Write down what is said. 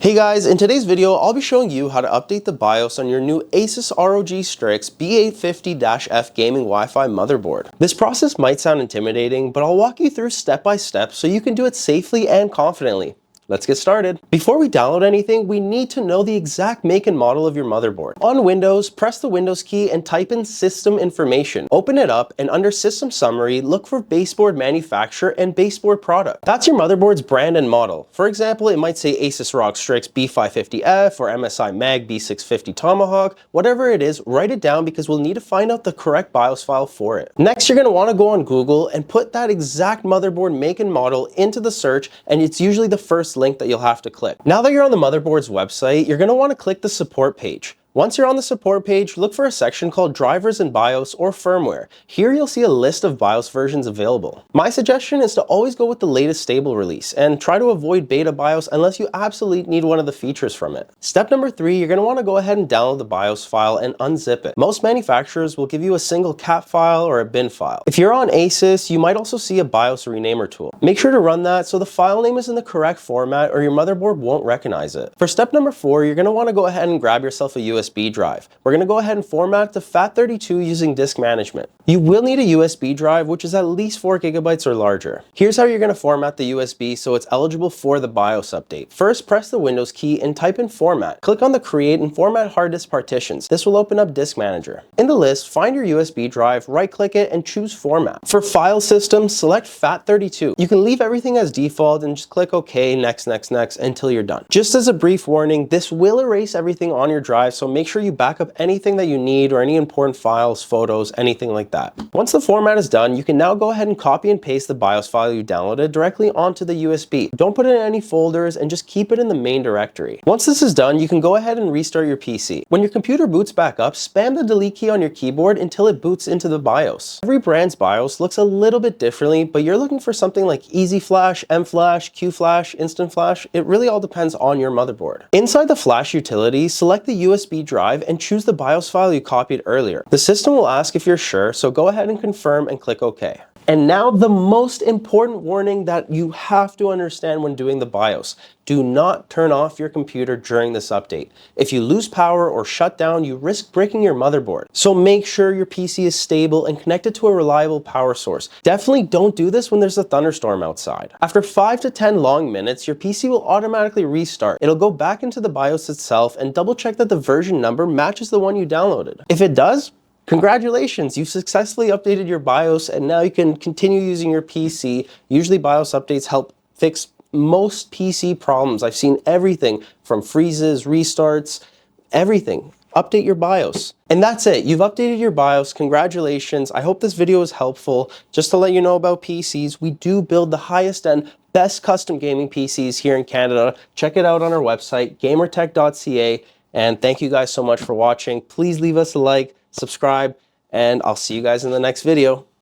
Hey guys, in today's video, I'll be showing you how to update the BIOS on your new Asus ROG Strix B850-F gaming Wi-Fi motherboard. This process might sound intimidating, but I'll walk you through step by step so you can do it safely and confidently. Let's get started. Before we download anything, we need to know the exact make and model of your motherboard. On Windows, press the Windows key and type in System Information. Open it up and under System Summary, look for baseboard manufacturer and baseboard product. That's your motherboard's brand and model. For example, it might say Asus ROG Strix B550-F or MSI Mag B650 Tomahawk. Whatever it is, write it down because we'll need to find out the correct BIOS file for it. Next, you're going to want to go on Google and put that exact motherboard make and model into the search, and it's usually the first link that you'll have to click. Now that you're on the motherboard's website, you're going to want to click the support page. Once you're on the support page, look for a section called Drivers and BIOS or Firmware. Here you'll see a list of BIOS versions available. My suggestion is to always go with the latest stable release and try to avoid beta BIOS unless you absolutely need one of the features from it. Step number 3, you're going to want to go ahead and download the BIOS file and unzip it. Most manufacturers will give you a single cap file or a bin file. If you're on Asus, you might also see a BIOS renamer tool. Make sure to run that so the file name is in the correct format or your motherboard won't recognize it. For step number 4, you're going to want to go ahead and grab yourself a USB drive. We're going to go ahead and format to FAT32 using disk management. You will need a USB drive, which is at least 4 GB or larger. Here's how you're going to format the USB so it's eligible for the BIOS update. First, press the Windows key and type in Format. Click on the Create and Format Hard Disk Partitions. This will open up Disk Manager. In the list, find your USB drive, right-click it, and choose Format. For file system, select FAT32. You can leave everything as default and just click OK, next, until you're done. Just as a brief warning, this will erase everything on your drive, so make sure you back up anything that you need or any important files, photos, anything like that. Once the format is done, you can now go ahead and copy and paste the BIOS file you downloaded directly onto the USB. Don't put it in any folders and just keep it in the main directory. Once this is done, you can go ahead and restart your PC. When your computer boots back up, spam the delete key on your keyboard until it boots into the BIOS. Every brand's BIOS looks a little bit differently, but you're looking for something like Easy Flash, M Flash, Q Flash, Instant Flash. It really all depends on your motherboard. Inside the Flash utility, select the USB drive and choose the BIOS file you copied earlier. The system will ask if you're sure, so go ahead and confirm and click OK. And now the most important warning that you have to understand when doing the BIOS. Do not turn off your computer during this update. If you lose power or shut down, you risk breaking your motherboard. So make sure your PC is stable and connected to a reliable power source. Definitely don't do this when there's a thunderstorm outside. After 5 to 10 long minutes, your PC will automatically restart. It'll go back into the BIOS itself and double check that the version number matches the one you downloaded. If it does, congratulations, you've successfully updated your BIOS and now you can continue using your PC. Usually BIOS updates help fix most PC problems. I've seen everything from freezes, restarts, everything. Update your BIOS. And that's it. You've updated your BIOS. Congratulations. I hope this video is helpful. Just to let you know about PCs, we do build the highest end, best custom gaming PCs here in Canada. Check it out on our website, GamerTech.ca. And thank you guys so much for watching. Please leave us a like, subscribe, and I'll see you guys in the next video.